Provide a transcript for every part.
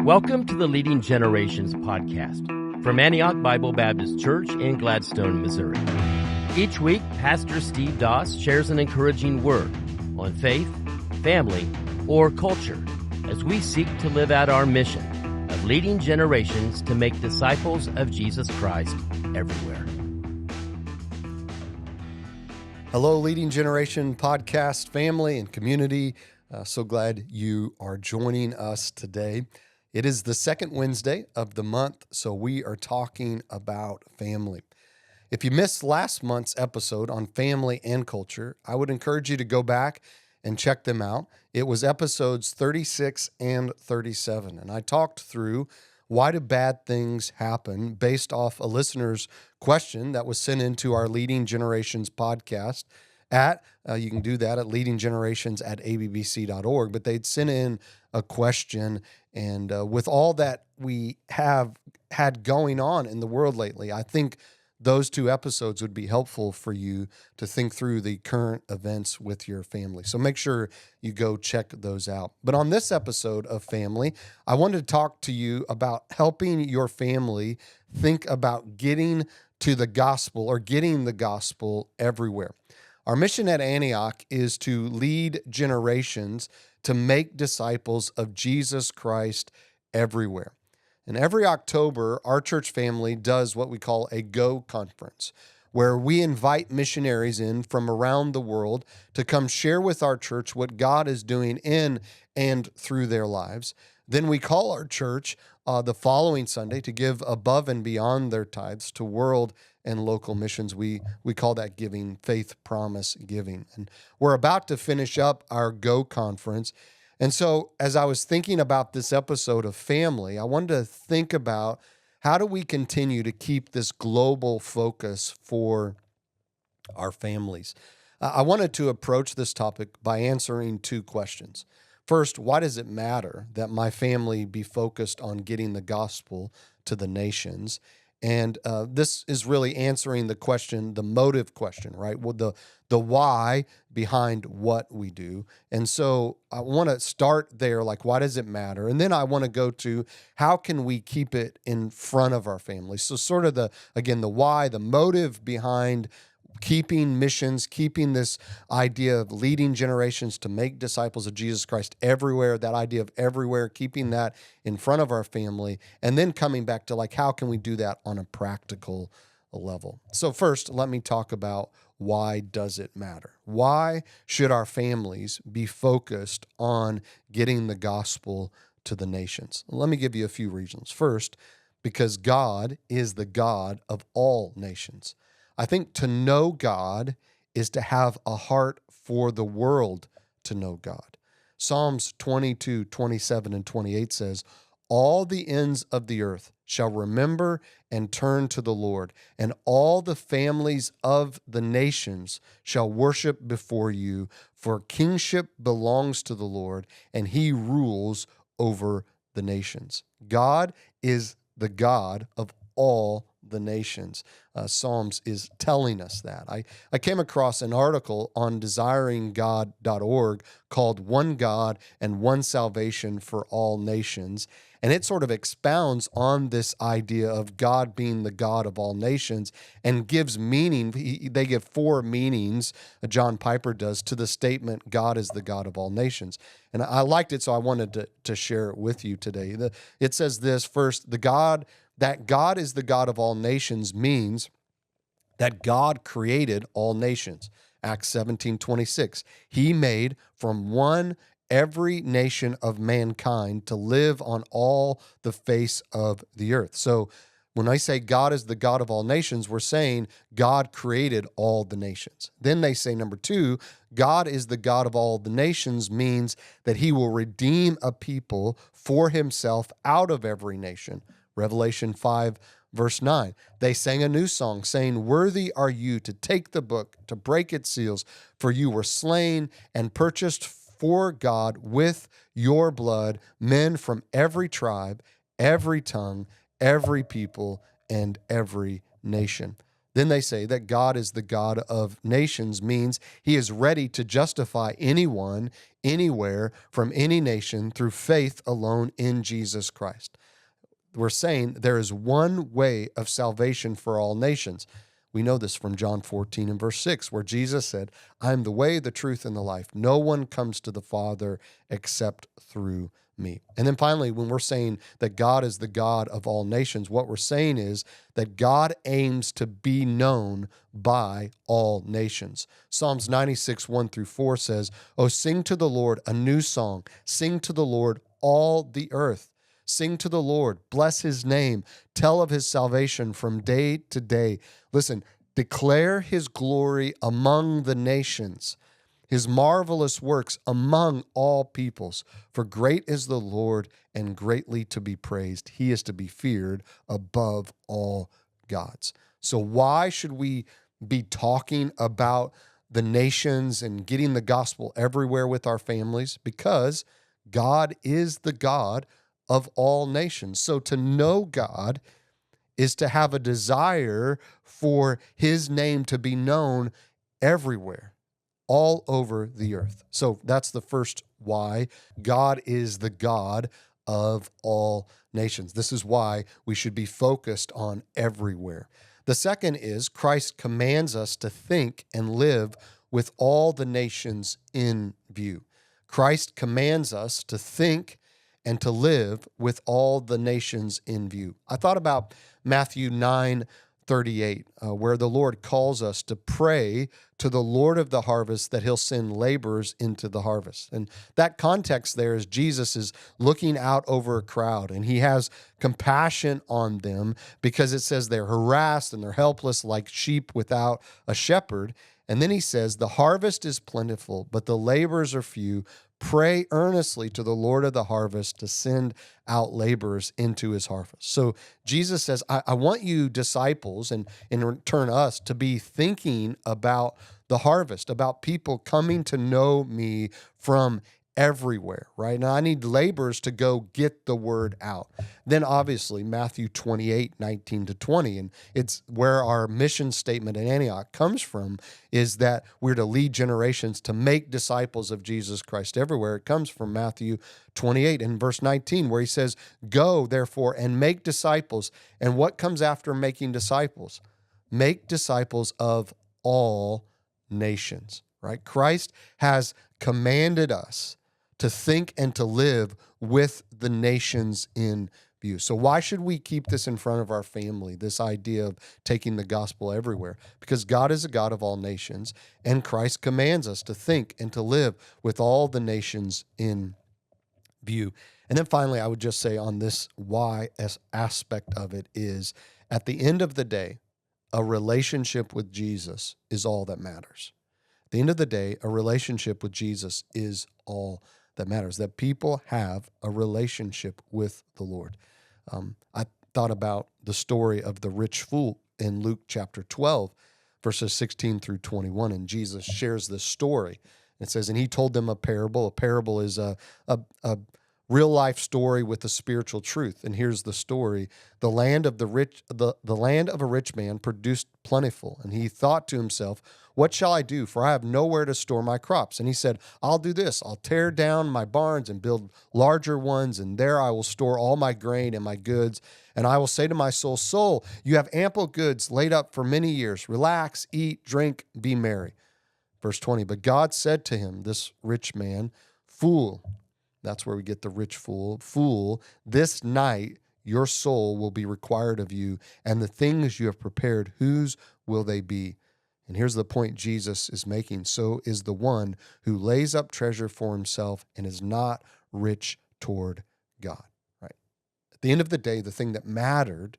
Welcome to the Leading Generations podcast from Antioch Bible Baptist Church in Gladstone, Missouri. Each week, Pastor Steve Doss shares an encouraging word on faith, family, or culture as we seek to live out our mission of leading generations to make disciples of Jesus Christ everywhere. Hello, Leading Generation podcast family and community. So glad you are joining us today. It is the second Wednesday of the month, so we are talking about family. If you missed last month's episode on family and culture, I would encourage you to go back and check them out. It was episodes 36 and 37, and I talked through why do bad things happen based off a listener's question that was sent into our Leading Generations podcast you can do that at leadinggenerations@abbc.org, but they'd sent in a question, and with all that we have had going on in the world lately, I think those two episodes would be helpful for you to think through the current events with your family. So make sure you go check those out. But on this episode of Family, I wanted to talk to you about helping your family think about getting to the gospel or getting the gospel everywhere. Our mission at Antioch is to lead generations to make disciples of Jesus Christ everywhere. And every October, our church family does what we call a Go Conference, where we invite missionaries in from around the world to come share with our church what God is doing in and through their lives. Then we call our church the following Sunday to give above and beyond their tithes to world and local missions. We call that giving, faith promise giving. And we're about to finish up our Go Conference. And so as I was thinking about this episode of family, I wanted to think about how do we continue to keep this global focus for our families. I wanted to approach this topic by answering two questions. First, why does it matter that my family be focused on getting the gospel to the nations? And this is really answering the question, the motive question, right? Well, the why behind what we do. And so I want to start there, like, why does it matter? And then I want to go to how can we keep it in front of our family? So sort of the why, the motive behind keeping missions, keeping this idea of leading generations to make disciples of Jesus Christ everywhere, that idea of everywhere, keeping that in front of our family, and then coming back to like, how can we do that on a practical level? So first, let me talk about why does it matter? Why should our families be focused on getting the gospel to the nations? Let me give you a few reasons. First, because God is the God of all nations. I think to know God is to have a heart for the world to know God. Psalms 22, 27, and 28 says, "All the ends of the earth shall remember and turn to the Lord, and all the families of the nations shall worship before you, for kingship belongs to the Lord, and he rules over the nations." God is the God of all the nations. Psalms is telling us that. I came across an article on desiringgod.org called "One God and One Salvation for All Nations," and it sort of expounds on this idea of God being the God of all nations and gives meaning. They give four meanings, John Piper does, to the statement, God is the God of all nations. And I liked it, so I wanted to share it with you today. It says this: first, that God is the God of all nations means that God created all nations. Acts 17:26. He made from one every nation of mankind to live on all the face of the earth. So when I say God is the God of all nations, we're saying God created all the nations. Then they say, number two, God is the God of all the nations means that he will redeem a people for himself out of every nation. Revelation 5, verse 9. They sang a new song saying, "Worthy are you to take the book, to break its seals, for you were slain and purchased for God with your blood men from every tribe, every tongue, every people, and every nation." Then they say that God is the God of nations means he is ready to justify anyone, anywhere, from any nation through faith alone in Jesus Christ. We're saying there is one way of salvation for all nations. We know this from John 14 and verse 6, where Jesus said, I am the way, the truth, and the life. No one comes to the Father except through me. And then finally, when we're saying that God is the God of all nations, what we're saying is that God aims to be known by all nations. Psalms 96, 1-4 says, Oh, sing to the Lord a new song. Sing to the Lord all the earth. Sing to the Lord, bless his name, tell of his salvation from day to day. Listen, declare his glory among the nations, his marvelous works among all peoples. For great is the Lord and greatly to be praised. He is to be feared above all gods. So why should we be talking about the nations and getting the gospel everywhere with our families? Because God is the God of all nations. So to know God is to have a desire for his name to be known everywhere, all over the earth. So that's the first why. God is the God of all nations. This is why we should be focused on everywhere. The second is Christ commands us to think and live with all the nations in view. Christ commands us to think and to live with all the nations in view. I thought about Matthew 9:38, where the Lord calls us to pray to the Lord of the harvest that he'll send laborers into the harvest. And that context there is Jesus is looking out over a crowd and he has compassion on them because it says they're harassed and they're helpless like sheep without a shepherd. And then he says, the harvest is plentiful, but the laborers are few. Pray earnestly to the Lord of the harvest to send out laborers into his harvest. So Jesus says, I want you disciples, and in return us, to be thinking about the harvest, about people coming to know me from everywhere, right? Now I need laborers to go get the word out. Then obviously Matthew 28:19-20, and it's where our mission statement in Antioch comes from, is that we're to lead generations to make disciples of Jesus Christ everywhere. It comes from Matthew 28 and verse 19, where he says, go therefore and make disciples. And what comes after making disciples? Make disciples of all nations, right? Christ has commanded us to think and to live with the nations in view. So why should we keep this in front of our family, this idea of taking the gospel everywhere? Because God is a God of all nations, and Christ commands us to think and to live with all the nations in view. And then finally, I would just say on this why aspect of it is, at the end of the day, a relationship with Jesus is all that matters. At the end of the day, a relationship with Jesus is all that matters, that people have a relationship with the Lord. I thought about the story of the rich fool in Luke chapter 12, verses 16-21, and Jesus shares this story. It says, and he told them a parable. A parable is a real life story with a spiritual truth. And here's the story. The land of a rich man produced plentiful. And he thought to himself, what shall I do? For I have nowhere to store my crops. And he said, I'll do this. I'll tear down my barns and build larger ones. And there I will store all my grain and my goods. And I will say to my soul, soul, you have ample goods laid up for many years. Relax, eat, drink, be merry. Verse 20, but God said to him, this rich man, fool, that's where we get the rich fool. Fool, this night your soul will be required of you, and the things you have prepared, whose will they be? And here's the point Jesus is making. So is the one who lays up treasure for himself and is not rich toward God, right? At the end of the day, the thing that mattered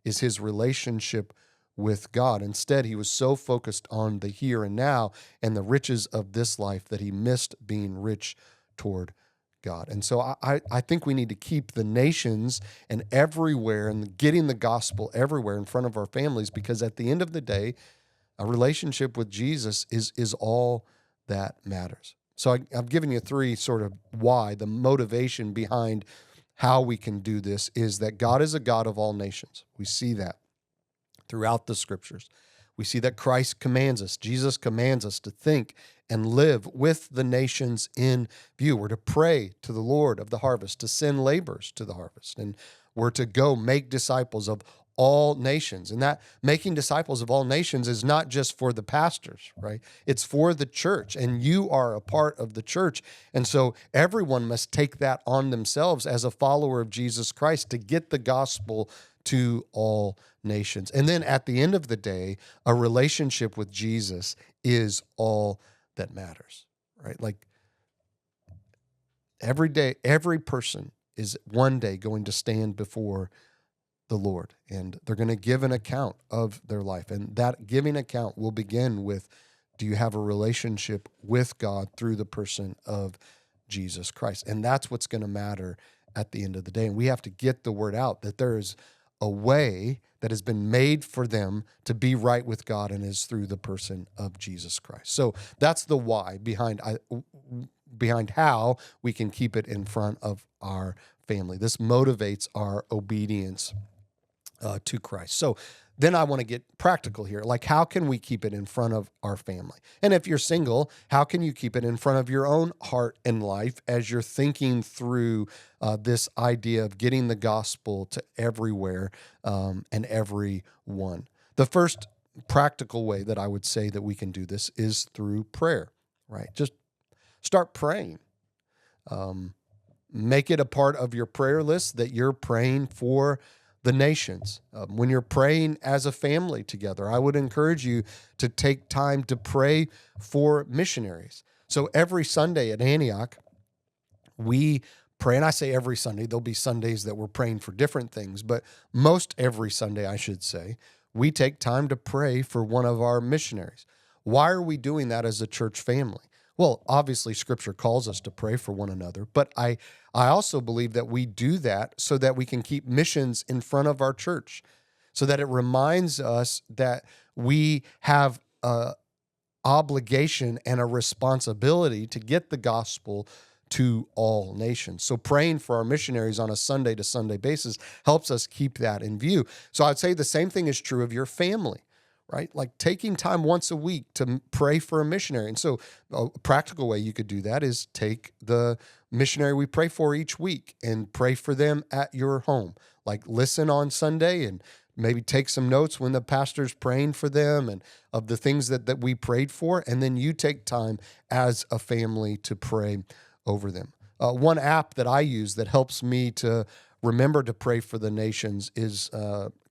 is his relationship with God. Instead, he was so focused on the here and now and the riches of this life that he missed being rich toward God. And so I think we need to keep the nations and everywhere and getting the gospel everywhere in front of our families, because at the end of the day, a relationship with Jesus is all that matters. So I've given you three sort of why. The motivation behind how we can do this is that God is a God of all nations. We see that throughout the scriptures. We see that Christ commands us, Jesus commands us to think and live with the nations in view. We're to pray to the Lord of the harvest, to send laborers to the harvest, and we're to go make disciples of all nations. And that making disciples of all nations is not just for the pastors, right? It's for the church, and you are a part of the church. And so everyone must take that on themselves as a follower of Jesus Christ to get the gospel to all nations. And then at the end of the day, a relationship with Jesus is all that matters, right? Like every day, every person is one day going to stand before the Lord, and they're going to give an account of their life. And that giving account will begin with, do you have a relationship with God through the person of Jesus Christ? And that's what's going to matter at the end of the day. And we have to get the word out that there is a way that has been made for them to be right with God, and is through the person of Jesus Christ. So that's the why behind how we can keep it in front of our family. This motivates our obedience to Christ. So then I want to get practical here. Like, how can we keep it in front of our family? And if you're single, how can you keep it in front of your own heart and life as you're thinking through this idea of getting the gospel to everywhere and everyone? The first practical way that I would say that we can do this is through prayer, right? Just start praying. Make it a part of your prayer list that you're praying for the nations. When you're praying as a family together, I would encourage you to take time to pray for missionaries. So every Sunday at Antioch, we pray, and I say every Sunday, there'll be Sundays that we're praying for different things, but most every Sunday, I should say, we take time to pray for one of our missionaries. Why are we doing that as a church family? Well, obviously, Scripture calls us to pray for one another, but I also believe that we do that so that we can keep missions in front of our church, so that it reminds us that we have a obligation and a responsibility to get the gospel to all nations. So praying for our missionaries on a Sunday to Sunday basis helps us keep that in view. So I'd say the same thing is true of your family, right? Like taking time once a week to pray for a missionary. And so a practical way you could do that is take the missionary we pray for each week and pray for them at your home. Like listen on Sunday and maybe take some notes when the pastor's praying for them and of the things that we prayed for. And then you take time as a family to pray over them. One app that I use that helps me to remember to pray for the nations is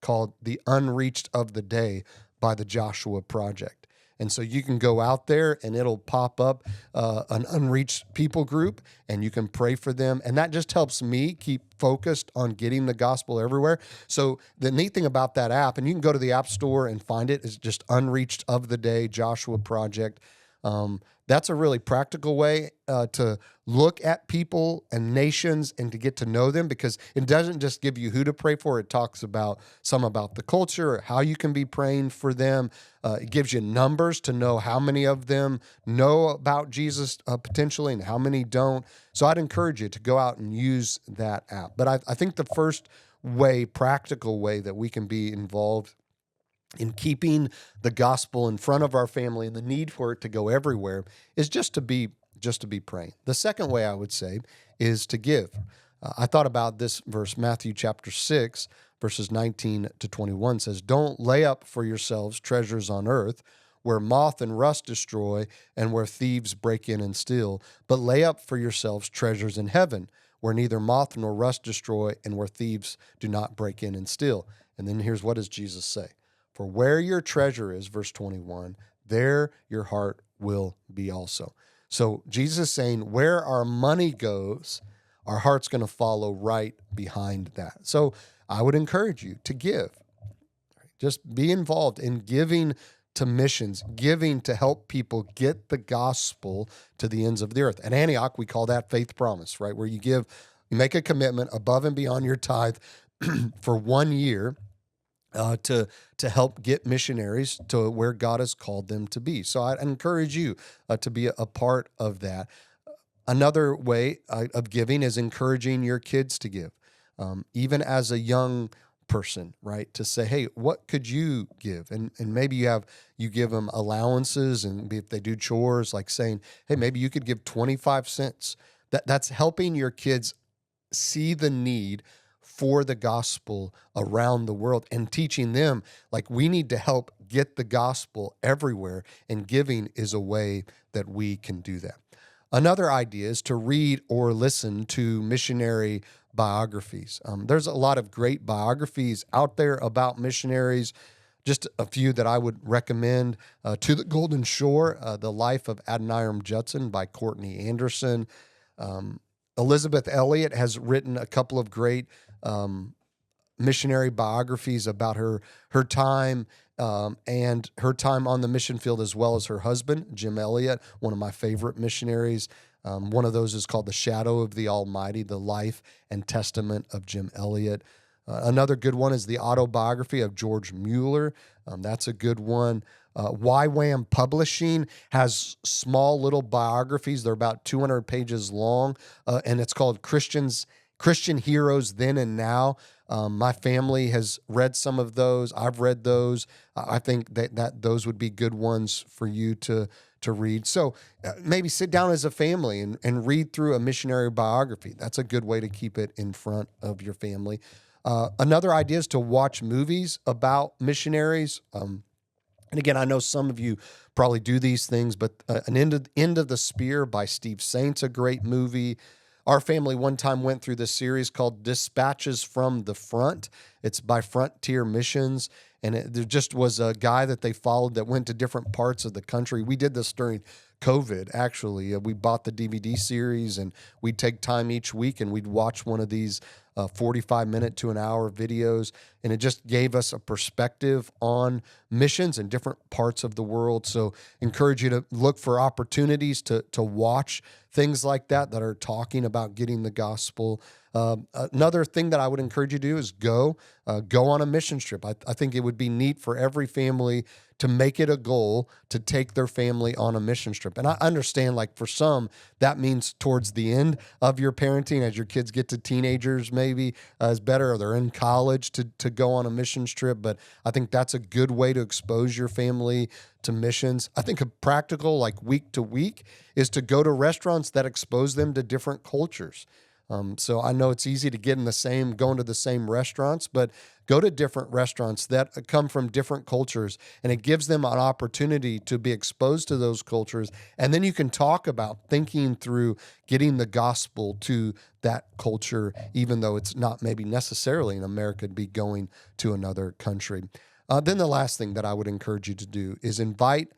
called The Unreached of the Day by the Joshua Project. And so you can go out there and it'll pop up an unreached people group and you can pray for them. And that just helps me keep focused on getting the gospel everywhere. So the neat thing about that app, and you can go to the App Store and find it, is just Unreached of the Day, Joshua Project. That's a really practical way to look at people and nations and to get to know them, because it doesn't just give you who to pray for. It talks about some about the culture, how you can be praying for them. It gives you numbers to know how many of them know about Jesus potentially and how many don't. So I'd encourage you to go out and use that app. But I think the first way, practical way that we can be involved in keeping the gospel in front of our family and the need for it to go everywhere is just to be praying. The second way I would say is to give. I thought about this verse, Matthew chapter 6, verses 19 to 21 says, "Don't lay up for yourselves treasures on earth where moth and rust destroy and where thieves break in and steal, but lay up for yourselves treasures in heaven where neither moth nor rust destroy and where thieves do not break in and steal." And then here's what does Jesus say? "For where your treasure is," verse 21, "there your heart will be also." So Jesus is saying where our money goes, our heart's going to follow right behind that. So I would encourage you to give. Just be involved in giving to missions, giving to help people get the gospel to the ends of the earth. At Antioch, we call that faith promise, right? Where you make a commitment above and beyond your tithe for 1 year to help get missionaries to where God has called them to be. So I encourage you to be a part of that. Another way of giving is encouraging your kids to give. Even as a young person, right? To say, hey, what could you give? And maybe you give them allowances, and if they do chores, like saying, hey, maybe you could give 25 cents. That's helping your kids see the need for the gospel around the world and teaching them, like, we need to help get the gospel everywhere, and giving is a way that we can do that. Another idea is to read or listen to missionary biographies. There's a lot of great biographies out there about missionaries. Just a few that I would recommend: To the Golden Shore, The Life of Adoniram Judson by Courtney Anderson. Elizabeth Elliot has written a couple of great missionary biographies about her time and her time on the mission field, as well as her husband, Jim Elliot, one of my favorite missionaries. One of those is called The Shadow of the Almighty, The Life and Testament of Jim Elliot. Another good one is the autobiography of George Mueller. That's a good one. YWAM Publishing has small little biographies. They're about 200 pages long, and it's called Christian Heroes Then and Now. My family has read some of those. I've read those. I think that those would be good ones for you to read. So maybe sit down as a family and read through a missionary biography. That's a good way to keep it in front of your family. Another idea is to watch movies about missionaries. And again, I know some of you probably do these things, but An End of the Spear by Steve Saint's a great movie. Our family one time went through this series called Dispatches from the Front. It's by Frontier Missions, and there just was a guy that they followed that went to different parts of the country. We did this during COVID, actually. We bought the DVD series, and we'd take time each week, and we'd watch one of these 45-minute to an hour videos, and it just gave us a perspective on missions in different parts of the world. So encourage you to look for opportunities to watch things like that are talking about getting the gospel. Another thing that I would encourage you to do is go on a mission trip. I think it would be neat for every family to make it a goal to take their family on a mission trip. And I understand, like, for some, that means towards the end of your parenting, as your kids get to teenagers, maybe is better, or they're in college to go on a missions trip. But I think that's a good way to expose your family to missions. I think a practical, like week to week, is to go to restaurants that expose them to different cultures. So I know it's easy to get going to the same restaurants, but go to different restaurants that come from different cultures, and it gives them an opportunity to be exposed to those cultures. And then you can talk about thinking through getting the gospel to that culture, even though it's not maybe necessarily in America to be going to another country. Then the last thing that I would encourage you to do is invite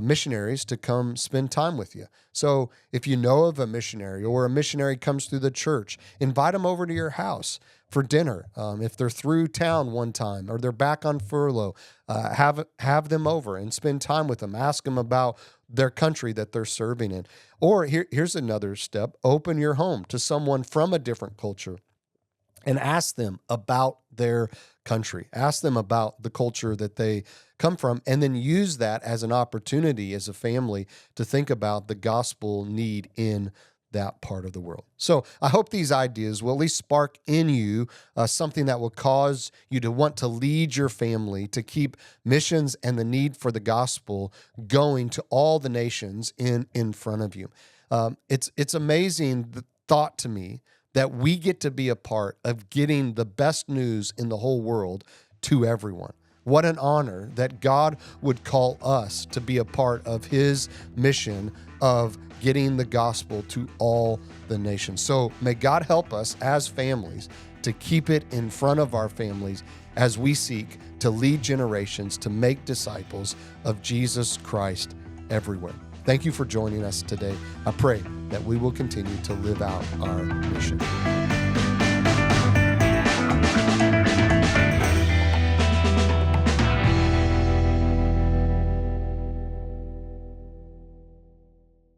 missionaries to come spend time with you. So if you know of a missionary, or a missionary comes through the church, invite them over to your house for dinner. If they're through town one time, or they're back on furlough, have them over and spend time with them. Ask them about their country that they're serving in. Or here's another step: open your home to someone from a different culture and ask them about their country. Ask them about the culture that they come from, and then use that as an opportunity as a family to think about the gospel need in that part of the world. So I hope these ideas will at least spark in you something that will cause you to want to lead your family to keep missions and the need for the gospel going to all the nations in front of you. It's amazing, the thought to me, that we get to be a part of getting the best news in the whole world to everyone. What an honor that God would call us to be a part of his mission of getting the gospel to all the nations. So may God help us as families to keep it in front of our families as we seek to lead generations to make disciples of Jesus Christ everywhere. Thank you for joining us today. I pray that we will continue to live out our mission.